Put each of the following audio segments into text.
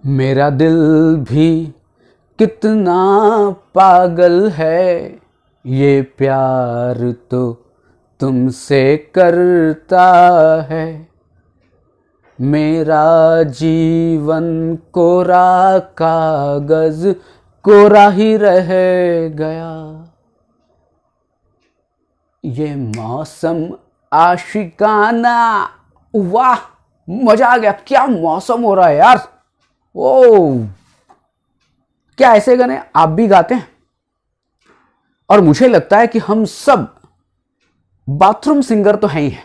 मेरा दिल भी कितना पागल है, ये प्यार तो तुमसे करता है। मेरा जीवन कोरा कागज कोरा ही रह गया। ये मौसम आशिकाना, वाह मजा आ गया। क्या मौसम हो रहा है यार। ओ, क्या ऐसे गाने आप भी गाते हैं? और मुझे लगता है कि हम सब बाथरूम सिंगर तो हैं ही हैं।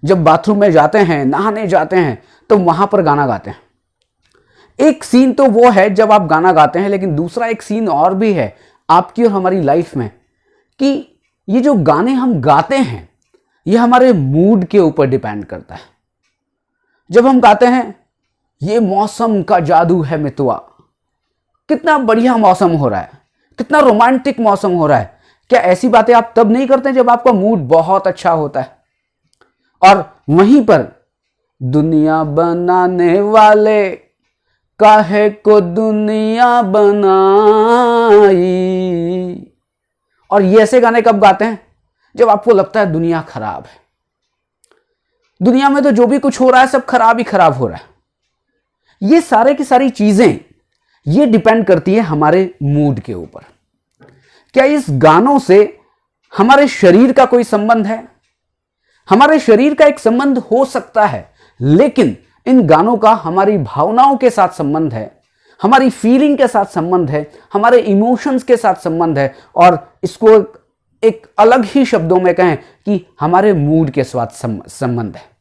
जब बाथरूम में जाते हैं, नहाने जाते हैं, तो वहां पर गाना गाते हैं। एक सीन तो वो है जब आप गाना गाते हैं, लेकिन दूसरा एक सीन और भी है आपकी और हमारी लाइफ में कि ये जो गाने हम गाते हैं ये हमारे मूड के ऊपर डिपेंड करता है। जब हम गाते हैं ये मौसम का जादू है मितुआ, कितना बढ़िया मौसम हो रहा है, कितना रोमांटिक मौसम हो रहा है, क्या ऐसी बातें आप तब नहीं करते जब आपका मूड बहुत अच्छा होता है? और वहीं पर दुनिया बनाने वाले काहे को दुनिया बनाई। और ये ऐसे गाने कब गाते हैं? जब आपको लगता है दुनिया खराब है, दुनिया में तो जो भी कुछ हो रहा है सब खराब ही खराब हो रहा है। ये सारे की सारी चीजें ये डिपेंड करती है हमारे मूड के ऊपर। क्या इस गानों से हमारे शरीर का कोई संबंध है? हमारे शरीर का एक संबंध हो सकता है, लेकिन इन गानों का हमारी भावनाओं के साथ संबंध है, हमारी फीलिंग के साथ संबंध है, हमारे इमोशंस के साथ संबंध है। और इसको एक अलग ही शब्दों में कहें कि हमारे मूड के साथ संबंध है।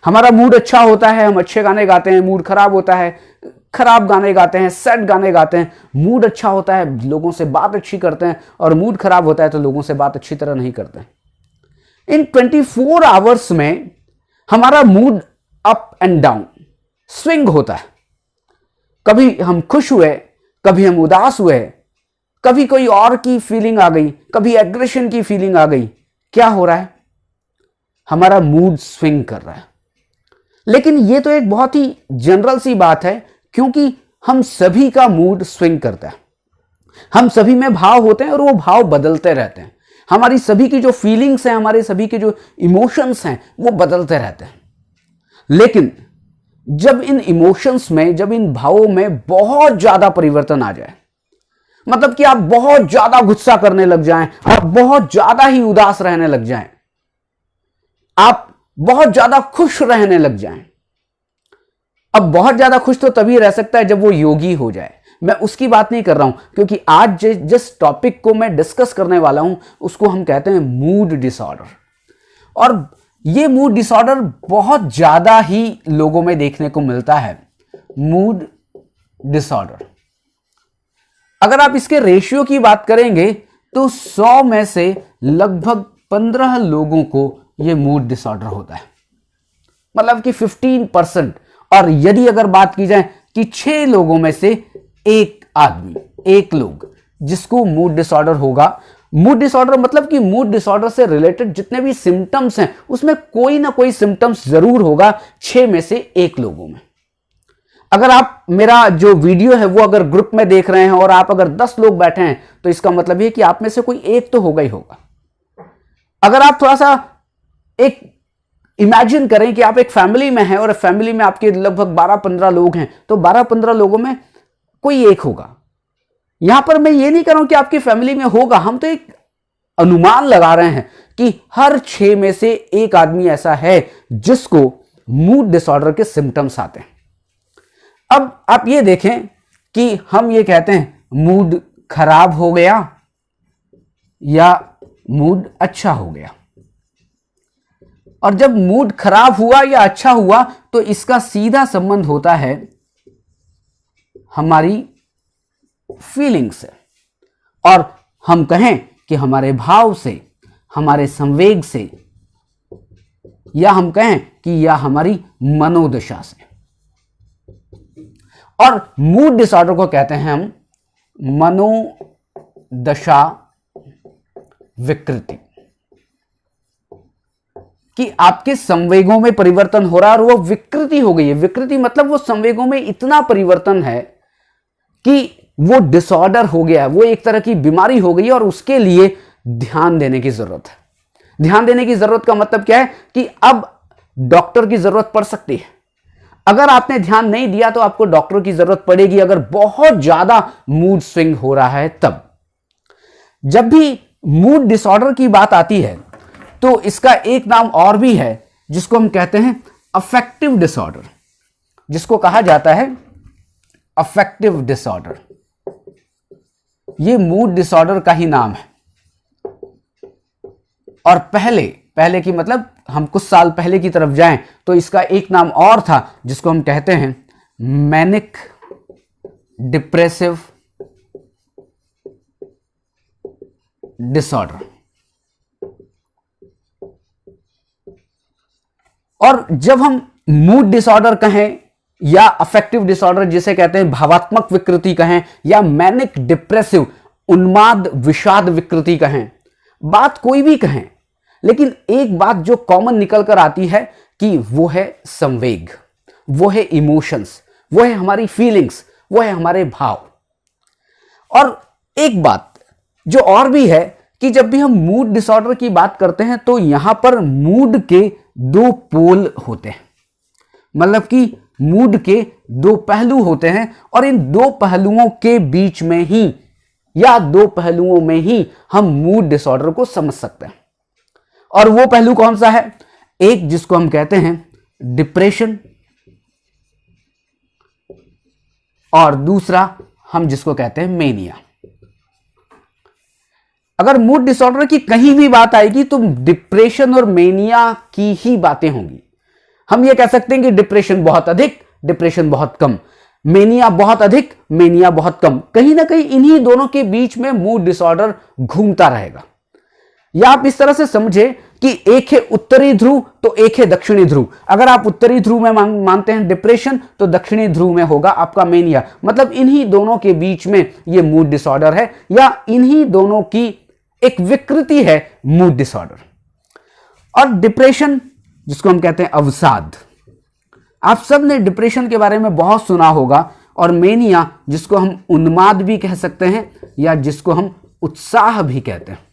हमारा मूड अच्छा होता है, हम अच्छे गाने गाते हैं। मूड खराब होता है, खराब गाने गाते हैं, सैड गाने गाते हैं। मूड अच्छा होता है, लोगों से बात अच्छी करते हैं, और मूड खराब होता है तो लोगों से बात अच्छी तरह नहीं करते हैं। इन 24 आवर्स में हमारा mood up and down swing होता है। कभी हम खुश हुए, कभी हम उदास हुए, कभी कोई और की फीलिंग आ गई, कभी एग्रेशन की फीलिंग आ गई। क्या हो रहा है? हमारा मूड स्विंग कर रहा है। लेकिन यह तो एक बहुत ही जनरल सी बात है, क्योंकि हम सभी का मूड स्विंग करता है। हम सभी में भाव होते हैं और वो भाव बदलते रहते हैं। हमारी सभी की जो फीलिंग्स हैं, हमारे सभी के जो इमोशंस हैं, वो बदलते रहते हैं। लेकिन जब इन इमोशंस में, जब इन भावों में बहुत ज्यादा परिवर्तन आ जाए, मतलब कि आप बहुत ज्यादा गुस्सा करने लग जाएं, आप बहुत ज्यादा ही उदास रहने लग जाएं, आप बहुत ज्यादा खुश रहने लग जाएं। अब बहुत ज्यादा खुश तो तभी रह सकता है जब वो योगी हो जाए। मैं उसकी बात नहीं कर रहा हूं, क्योंकि आज जिस टॉपिक को मैं डिस्कस करने वाला हूं उसको हम कहते हैं मूड डिसऑर्डर। और ये मूड डिसऑर्डर बहुत ज्यादा ही लोगों में देखने को मिलता है। मूड डिसऑर्डर, अगर आप इसके रेशियो की बात करेंगे तो 100 में से लगभग 15 लोगों को यह मूड डिसऑर्डर होता है, मतलब कि 15%। और यदि अगर बात की जाए कि 6 लोगों में से एक आदमी, एक लोग जिसको मूड डिसऑर्डर होगा। मूड डिसऑर्डर मतलब कि मूड डिसऑर्डर से रिलेटेड जितने भी सिम्टम्स हैं उसमें कोई ना कोई सिम्टम्स जरूर होगा 6 में से एक लोगों में। अगर आप मेरा जो वीडियो है वो अगर ग्रुप में देख रहे हैं और आप अगर 10 लोग बैठे हैं तो इसका मतलब ये कि आप में से कोई एक तो होगा ही होगा। अगर आप थोड़ा सा एक इमेजिन करें कि आप एक फैमिली में हैं और फैमिली में आपके लगभग 12-15 लोग हैं, तो 12-15 लोगों में कोई एक होगा। यहां पर मैं ये नहीं कर रहा हूं कि आपकी फैमिली में होगा, हम तो एक अनुमान लगा रहे हैं कि हर 6 में से एक आदमी ऐसा है जिसको मूड डिसऑर्डर के सिम्टम्स आते हैं। अब आप ये देखें कि हम ये कहते हैं मूड खराब हो गया या मूड अच्छा हो गया। और जब मूड खराब हुआ या अच्छा हुआ तो इसका सीधा संबंध होता है हमारी फीलिंग से, और हम कहें कि हमारे भाव से, हमारे संवेग से, या हम कहें कि या हमारी मनोदशा से। और मूड डिसऑर्डर को कहते हैं हम मनोदशा विकृति। कि आपके संवेगों में परिवर्तन हो रहा है और वो विकृति हो गई है। विकृति मतलब वो संवेगों में इतना परिवर्तन है कि वो डिसऑर्डर हो गया है, वो एक तरह की बीमारी हो गई है और उसके लिए ध्यान देने की जरूरत है। ध्यान देने की जरूरत का मतलब क्या है कि अब डॉक्टर की जरूरत पड़ सकती है। अगर आपने ध्यान नहीं दिया तो आपको डॉक्टर की जरूरत पड़ेगी, अगर बहुत ज्यादा मूड स्विंग हो रहा है तब। जब भी मूड डिसऑर्डर की बात आती है तो इसका एक नाम और भी है जिसको हम कहते हैं अफेक्टिव डिसऑर्डर, जिसको कहा जाता है अफेक्टिव डिसऑर्डर। ये मूड डिसऑर्डर का ही नाम है। और पहले की मतलब हम कुछ साल पहले की तरफ जाएं तो इसका एक नाम और था जिसको हम कहते हैं मैनिक डिप्रेसिव डिसऑर्डर। और जब हम मूड डिसऑर्डर कहें या अफेक्टिव डिसऑर्डर जिसे कहते हैं भावात्मक विकृति कहें या मैनिक डिप्रेसिव उन्माद विषाद विकृति कहें, बात कोई भी कहें, लेकिन एक बात जो कॉमन निकल कर आती है कि वो है संवेग, वो है इमोशंस, वो है हमारी फीलिंग्स, वो है हमारे भाव। और एक बात जो और भी है कि जब भी हम मूड डिसऑर्डर की बात करते हैं तो यहां पर मूड के दो पोल होते हैं, मतलब कि मूड के दो पहलू होते हैं और इन दो पहलुओं के बीच में ही या दो पहलुओं में ही हम मूड डिसऑर्डर को समझ सकते हैं। और वो पहलू कौन सा है? एक जिसको हम कहते हैं डिप्रेशन और दूसरा हम जिसको कहते हैं मेनिया। अगर मूड डिसऑर्डर की कहीं भी बात आएगी तो डिप्रेशन और मेनिया की ही बातें होंगी। हम ये कह सकते हैं कि डिप्रेशन बहुत अधिक, डिप्रेशन बहुत कम, मेनिया बहुत अधिक, मेनिया बहुत कम। कहीं ना कहीं इन्हीं दोनों के बीच में मूड डिसऑर्डर घूमता रहेगा। या आप इस तरह से समझे कि एक है उत्तरी ध्रुव तो एक है दक्षिणी ध्रुव। अगर आप उत्तरी ध्रुव में मानते हैं डिप्रेशन तो दक्षिणी ध्रुव में होगा आपका मेनिया। मतलब इन्हीं दोनों के बीच में यह मूड डिसऑर्डर है या इन्हीं दोनों की एक विकृति है मूड डिसऑर्डर। और डिप्रेशन जिसको हम कहते हैं अवसाद, आप सब ने डिप्रेशन के बारे में बहुत सुना होगा। और मेनिया जिसको हम उन्माद भी कह सकते हैं या जिसको हम उत्साह भी कहते हैं।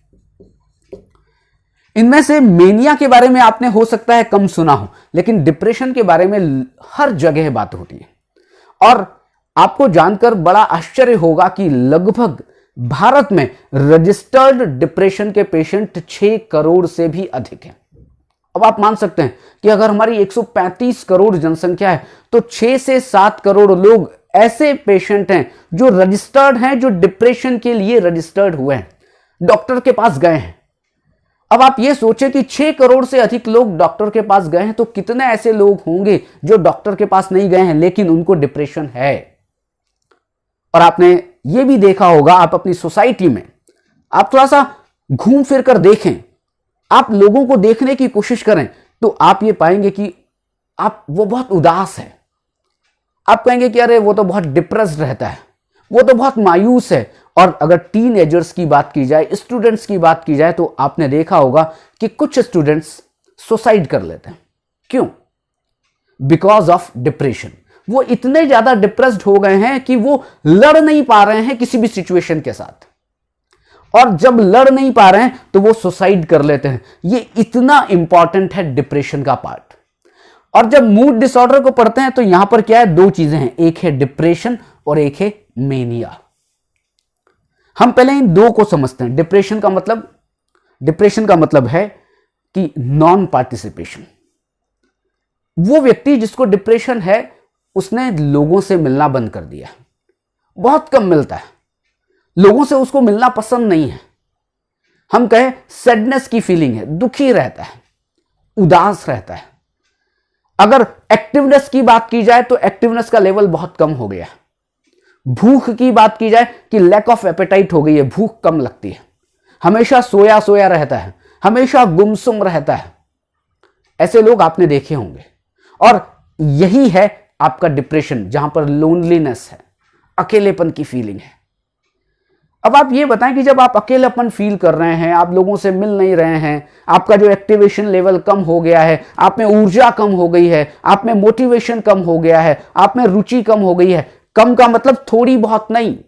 इनमें से मेनिया के बारे में आपने हो सकता है कम सुना हो, लेकिन डिप्रेशन के बारे में हर जगह बात होती है। और आपको जानकर बड़ा आश्चर्य होगा कि लगभग भारत में रजिस्टर्ड डिप्रेशन के पेशेंट 6 करोड़ से भी अधिक हैं। अब आप मान सकते हैं कि अगर हमारी 135 करोड़ जनसंख्या है तो 6 से 7 करोड़ लोग ऐसे पेशेंट हैं जो रजिस्टर्ड हैं, जो डिप्रेशन के लिए रजिस्टर्ड हुए हैं, डॉक्टर के पास गए हैं। अब आप ये सोचें कि 6 करोड़ से अधिक लोग डॉक्टर के पास गए हैं तो कितने ऐसे लोग होंगे जो डॉक्टर के पास नहीं गए हैं लेकिन उनको डिप्रेशन है। और आपने ये भी देखा होगा, आप अपनी सोसाइटी में आप थोड़ा सा घूम फिर कर देखें, आप लोगों को देखने की कोशिश करें तो आप ये पाएंगे कि वो बहुत उदास है। आप कहेंगे कि अरे वो तो बहुत डिप्रेस्ड रहता है, वो तो बहुत मायूस है। और अगर टीनएजर्स की बात की जाए, स्टूडेंट्स की बात की जाए तो आपने देखा होगा कि कुछ स्टूडेंट्स सुसाइड कर लेते हैं। क्यों? Because of depression. वो इतने ज्यादा डिप्रेस्ड हो गए हैं कि वो लड़ नहीं पा रहे हैं किसी भी सिचुएशन के साथ, और जब लड़ नहीं पा रहे हैं तो वो सुसाइड कर लेते हैं। ये इतना इंपॉर्टेंट है डिप्रेशन का पार्ट। और जब मूड डिसऑर्डर को पढ़ते हैं तो यहां पर क्या है, दो चीजें हैं, एक है डिप्रेशन और एक है मेनिया। हम पहले इन दो को समझते हैं। डिप्रेशन का मतलब है कि नॉन पार्टिसिपेशन। वो व्यक्ति जिसको डिप्रेशन है उसने लोगों से मिलना बंद कर दिया, बहुत कम मिलता है, लोगों से उसको मिलना पसंद नहीं है। हम कहें सैडनेस की फीलिंग है, दुखी रहता है, उदास रहता है। अगर एक्टिवनेस की बात की जाए तो एक्टिवनेस का लेवल बहुत कम हो गया। भूख की बात की जाए कि लैक ऑफ एपेटाइट हो गई है, भूख कम लगती है, हमेशा सोया सोया रहता है, हमेशा गुमसुम रहता है। ऐसे लोग आपने देखे होंगे। और यही है आपका डिप्रेशन, जहां पर लोनलीनेस है, अकेलेपन की फीलिंग है। अब आप ये बताएं कि जब आप अकेलापन फील कर रहे हैं, आप लोगों से मिल नहीं रहे हैं, आपका जो एक्टिवेशन लेवल कम हो गया है, आप में ऊर्जा कम हो गई है, आप में मोटिवेशन कम हो गया है, आप में रुचि कम हो गई है, कम का मतलब थोड़ी बहुत नहीं,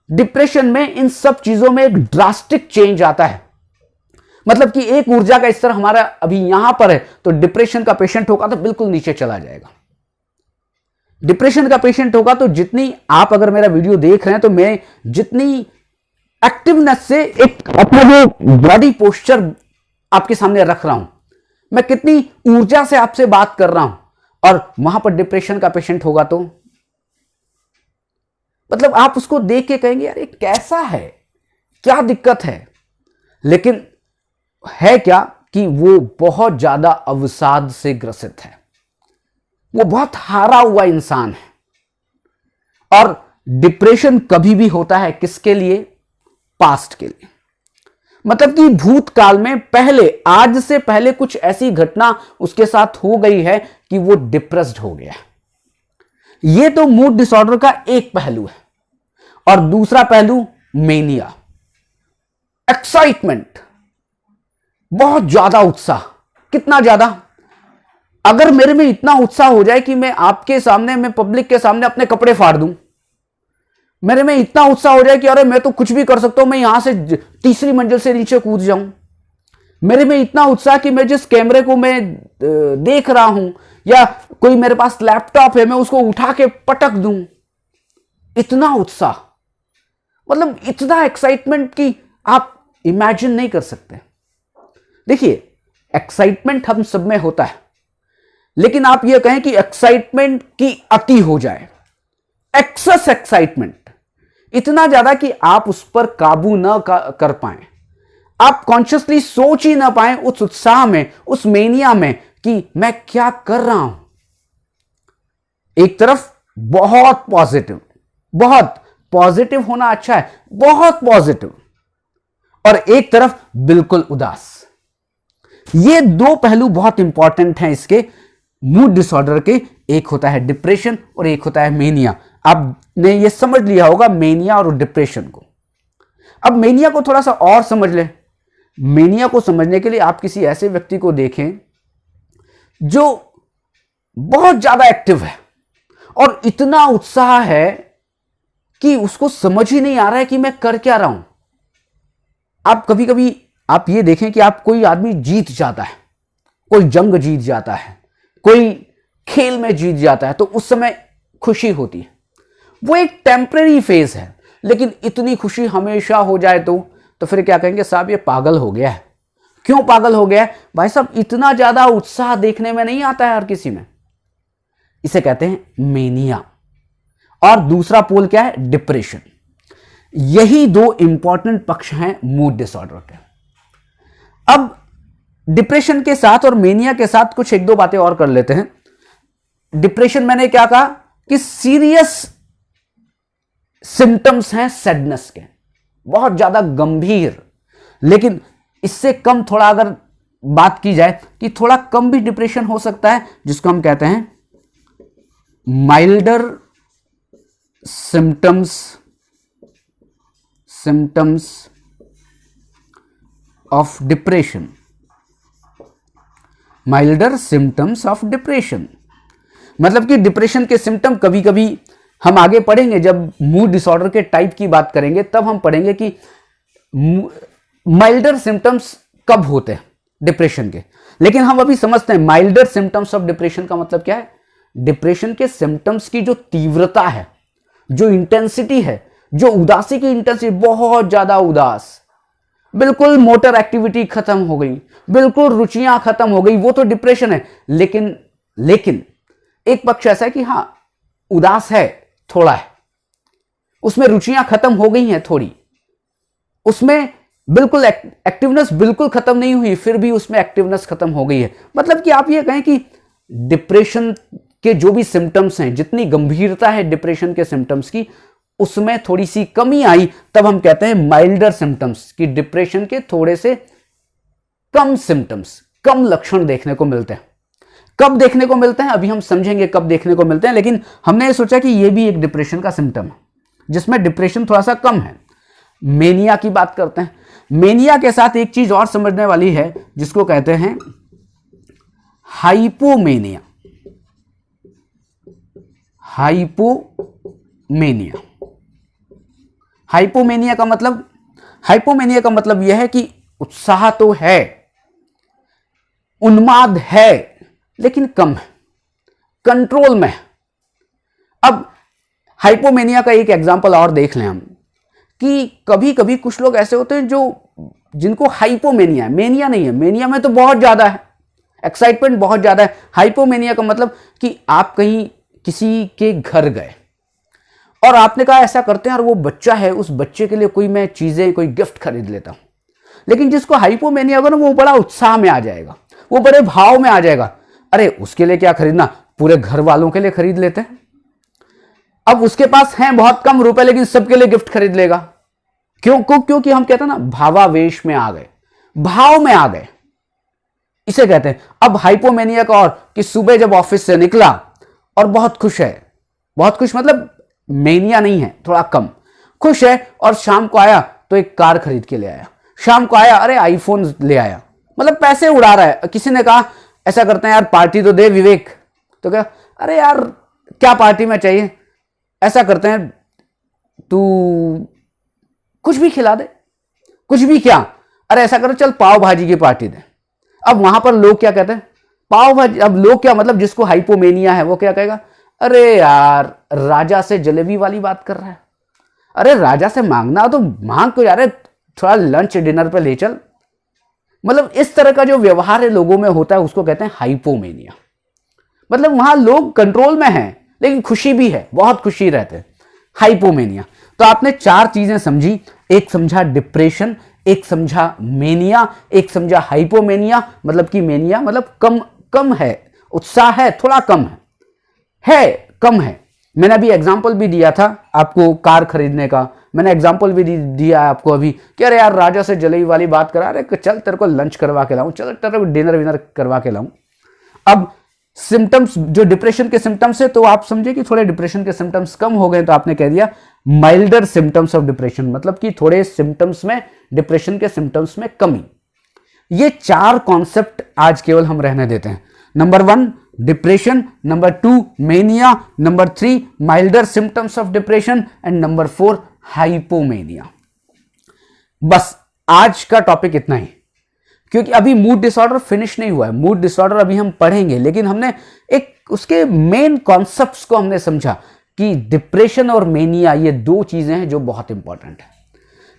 डिप्रेशन में इन सब चीजों में एक ड्रास्टिक चेंज आता है। मतलब कि एक ऊर्जा का स्तर हमारा अभी यहां पर है, तो डिप्रेशन का पेशेंट होगा तो बिल्कुल नीचे चला जाएगा। डिप्रेशन का पेशेंट होगा तो जितनी आप अगर मेरा वीडियो देख रहे हैं तो मैं जितनी एक्टिवनेस से एक अपना जो बॉडी पोस्चर आपके सामने रख रहा हूं, मैं कितनी ऊर्जा से आपसे बात कर रहा हूं, और वहां पर डिप्रेशन का पेशेंट होगा तो मतलब आप उसको देख के कहेंगे यार ये कैसा है, क्या दिक्कत है। लेकिन है क्या कि वो बहुत ज्यादा अवसाद से ग्रसित है, वो बहुत हारा हुआ इंसान है। और डिप्रेशन कभी भी होता है किसके लिए? पास्ट के लिए। मतलब कि भूतकाल में पहले, आज से पहले कुछ ऐसी घटना उसके साथ हो गई है कि वो डिप्रेस्ड हो गया। ये तो मूड डिसऑर्डर का एक पहलू है। और दूसरा पहलू मेनिया, एक्साइटमेंट, बहुत ज्यादा उत्साह। कितना ज्यादा? अगर मेरे में इतना उत्साह हो जाए कि मैं आपके सामने, मैं पब्लिक के सामने अपने कपड़े फाड़ दूं, मेरे में इतना उत्साह हो जाए कि अरे मैं तो कुछ भी कर सकता हूं, मैं यहां से तीसरी मंजिल से नीचे कूद जाऊं, मेरे में इतना उत्साह कि मैं जिस कैमरे को मैं देख रहा हूं, या कोई मेरे पास लैपटॉप है, मैं उसको उठा के पटक दूं, इतना उत्साह, मतलब इतना एक्साइटमेंट कि आप इमेजिन नहीं कर सकते। देखिए, एक्साइटमेंट हम सब में होता है, लेकिन आप यह कहें कि एक्साइटमेंट की अति हो जाए, एक्सेस एक्साइटमेंट, इतना ज्यादा कि आप उस पर काबू ना कर पाए, आप कॉन्शियसली सोच ही ना पाए उस उत्साह में, उस मेनिया में कि मैं क्या कर रहा हूं। एक तरफ बहुत पॉजिटिव होना अच्छा है, बहुत पॉजिटिव, और एक तरफ बिल्कुल उदास। ये दो पहलू बहुत इंपॉर्टेंट हैं इसके मूड डिसऑर्डर के। एक होता है डिप्रेशन और एक होता है मेनिया। आपने ये समझ लिया होगा मेनिया और डिप्रेशन को। अब मेनिया को थोड़ा सा और समझ लें। मेनिया को समझने के लिए आप किसी ऐसे व्यक्ति को देखें जो बहुत ज्यादा एक्टिव है और इतना उत्साह है कि उसको समझ ही नहीं आ रहा है कि मैं कर क्या रहा हूं। आप कभी कभी आप ये देखें कि आप, कोई आदमी जीत जाता है, कोई जंग जीत जाता है, कोई खेल में जीत जाता है, तो उस समय खुशी होती है। वो एक टेम्परेरी फेज है, लेकिन इतनी खुशी हमेशा हो जाए तो फिर क्या कहेंगे? साहब ये पागल हो गया है। क्यों पागल हो गया है? भाई साहब, इतना ज्यादा उत्साह देखने में नहीं आता है हर किसी में। इसे कहते हैं मेनिया। और दूसरा पोल क्या है? डिप्रेशन। यही दो इंपॉर्टेंट पक्ष हैं मूड डिसऑर्डर के। अब डिप्रेशन के साथ और मेनिया के साथ कुछ एक दो बातें और कर लेते हैं। डिप्रेशन, मैंने क्या कहा कि सीरियस सिम्टम्स हैं सैडनेस के, बहुत ज्यादा गंभीर। लेकिन इससे कम थोड़ा अगर बात की जाए कि थोड़ा कम भी डिप्रेशन हो सकता है, जिसको हम कहते हैं milder symptoms of depression. Milder symptoms of depression मतलब कि डिप्रेशन के सिम्टम कभी कभी हम आगे पढ़ेंगे, जब मूड डिसऑर्डर के टाइप की बात करेंगे तब हम पढ़ेंगे कि माइल्डर सिम्टम्स कब होते हैं डिप्रेशन के। लेकिन हम अभी समझते हैं माइल्डर सिम्टम्स ऑफ डिप्रेशन का मतलब क्या है। डिप्रेशन के सिम्टम्स की जो तीव्रता है, जो इंटेंसिटी है, जो उदासी की इंटेंसिटी, बहुत ज्यादा उदास, बिल्कुल मोटर एक्टिविटी खत्म हो गई, बिल्कुल रुचियां खत्म हो गई, वो तो डिप्रेशन है। लेकिन एक पक्ष ऐसा है कि हां, उदास है, थोड़ा है, उसमें रुचियां खत्म हो गई हैं थोड़ी, उसमें बिल्कुल एक्टिवनेस बिल्कुल खत्म नहीं हुई, फिर भी उसमें एक्टिवनेस खत्म हो गई है। मतलब कि आप ये कहें कि डिप्रेशन के जो भी सिम्टम्स हैं, जितनी गंभीरता है डिप्रेशन के सिम्टम्स की, उसमें थोड़ी सी कमी आई, तब हम कहते हैं माइल्डर सिम्टम्स, कि डिप्रेशन के थोड़े से कम सिम्टम्स, कम लक्षण देखने को मिलते हैं। कब देखने को मिलते हैं अभी हम समझेंगे कब देखने को मिलते हैं, लेकिन हमने ये सोचा कि ये भी एक डिप्रेशन का सिम्टम है जिसमें डिप्रेशन थोड़ा सा कम है। मेनिया की बात करते हैं। मेनिया के साथ एक चीज और समझने वाली है जिसको कहते हैं हाइपोमेनिया। हाइपोमेनिया, हाइपोमेनिया का मतलब यह है कि उत्साह तो है, उन्माद है, लेकिन कम है, कंट्रोल में है। अब हाइपोमेनिया का एक एग्जांपल और देख लें हम कि कभी कभी कुछ लोग ऐसे होते हैं जिनको हाइपोमेनिया है, मेनिया नहीं है। मेनिया में तो बहुत ज्यादा है, एक्साइटमेंट बहुत ज्यादा है। हाइपोमेनिया का मतलब कि आप कहीं किसी के घर गए और आपने कहा ऐसा करते हैं, और वो बच्चा है, उस बच्चे के लिए मैं चीजें, कोई गिफ्ट खरीद लेता हूं। लेकिन जिसको हाइपोमेनिया होगा ना, वो बड़ा उत्साह में आ जाएगा, वो बड़े भाव में आ जाएगा। अरे उसके लिए क्या खरीदना, पूरे घर वालों के लिए खरीद लेते हैं। अब उसके पास हैं बहुत कम रुपए, लेकिन सबके लिए गिफ्ट खरीद लेगा। क्योंकि हम कहते हैं ना, भावावेश में आ गए, भाव में आ गए, इसे कहते हैं। अब हाइपोमेनिया का और कि सुबह जब ऑफिस से निकला और बहुत खुश है, बहुत खुश मतलब मेनिया नहीं है, थोड़ा कम खुश है, और शाम को आया तो एक कार खरीद के ले आया। शाम को आया, अरे आईफोन ले आया, मतलब पैसे उड़ा रहा है। किसी ने कहा ऐसा करते हैं यार, पार्टी तो दे विवेक, तो क्या, अरे यार क्या पार्टी में चाहिए, ऐसा करते हैं तू कुछ भी खिला दे, कुछ भी क्या, अरे ऐसा करो चल पाव भाजी की पार्टी दे। अब वहां पर लोग क्या कहते हैं, पाव भाजी। अब लोग क्या, मतलब जिसको हाइपोमेनिया है वो क्या कहेगा, अरे यार राजा से जलेबी वाली बात कर रहा है, अरे राजा से मांगना तो मांग को यार, थोड़ा लंच डिनर पे ले चल। मतलब इस तरह का जो व्यवहार है लोगों में होता है, उसको कहते हैं हाइपोमेनिया। मतलब वहां लोग कंट्रोल में हैं, लेकिन खुशी भी है, बहुत खुशी रहते हैं, हाइपोमेनिया। तो आपने 4 चीजें समझी, एक समझा डिप्रेशन, एक समझा मेनिया, एक समझा हाइपोमेनिया। मतलब कि मेनिया मतलब कम है, उत्साह है, थोड़ा कम है, कम है। मैंने अभी एग्जाम्पल भी दिया था आपको कार खरीदने का, मैंने एग्जाम्पल भी दिया आपको अभी कि अरे यार राजा से जलेबी वाली बात करा, अरे चल तेरे को लंच करवा के लाऊं, चल तेरे को डिनर विनर करवा के लाऊं। अब सिम्टम्स, जो डिप्रेशन के सिम्टम्स है, तो आप समझे कि थोड़े डिप्रेशन के सिम्टम्स कम हो गए, तो आपने कह दिया माइल्डर सिम्टम्स ऑफ डिप्रेशन, मतलब कि थोड़े सिम्टम्स में, डिप्रेशन के सिम्टम्स में कमी। ये 4 कॉन्सेप्ट आज केवल हम रहने देते हैं। Number 1 depression, number 2 mania, number 3 milder symptoms of depression, and number 4 hypomania. बस आज का टॉपिक इतना ही, क्योंकि अभी मूड डिसऑर्डर फिनिश नहीं हुआ है। मूड डिसऑर्डर अभी हम पढ़ेंगे, लेकिन हमने एक उसके मेन कॉन्सेप्ट्स को हमने समझा कि डिप्रेशन और मेनिया ये 2 चीजें हैं जो बहुत इंपॉर्टेंट है।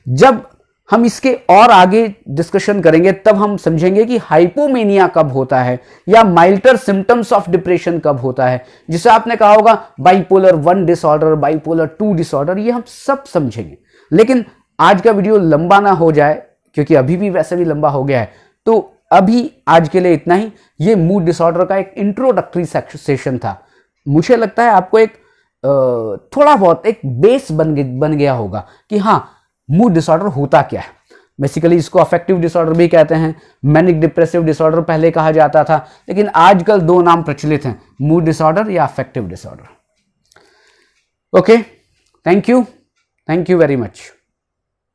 जब हम इसके और आगे डिस्कशन करेंगे तब हम समझेंगे कि हाइपोमेनिया कब होता है, या माइल्डर सिम्टम्स ऑफ डिप्रेशन कब होता है, जिसे आपने कहा होगा बाइपोलर 1 डिसऑर्डर, बाइपोलर 2 डिसऑर्डर, ये हम सब समझेंगे। लेकिन आज का वीडियो लंबा ना हो जाए, क्योंकि अभी भी वैसे भी लंबा हो गया है, तो अभी आज के लिए इतना ही। ये मूड डिसऑर्डर का एक इंट्रोडक्टरी सेशन था। मुझे लगता है आपको एक थोड़ा बहुत एक बेस बन गया होगा कि हाँ मूड डिसऑर्डर होता क्या है। बेसिकली इसको अफेक्टिव डिसऑर्डर भी कहते हैं, मैनिक डिप्रेसिव डिसऑर्डर पहले कहा जाता था, लेकिन आजकल 2 नाम प्रचलित हैं, मूड डिसऑर्डर या affective disorder. Okay, thank you very much.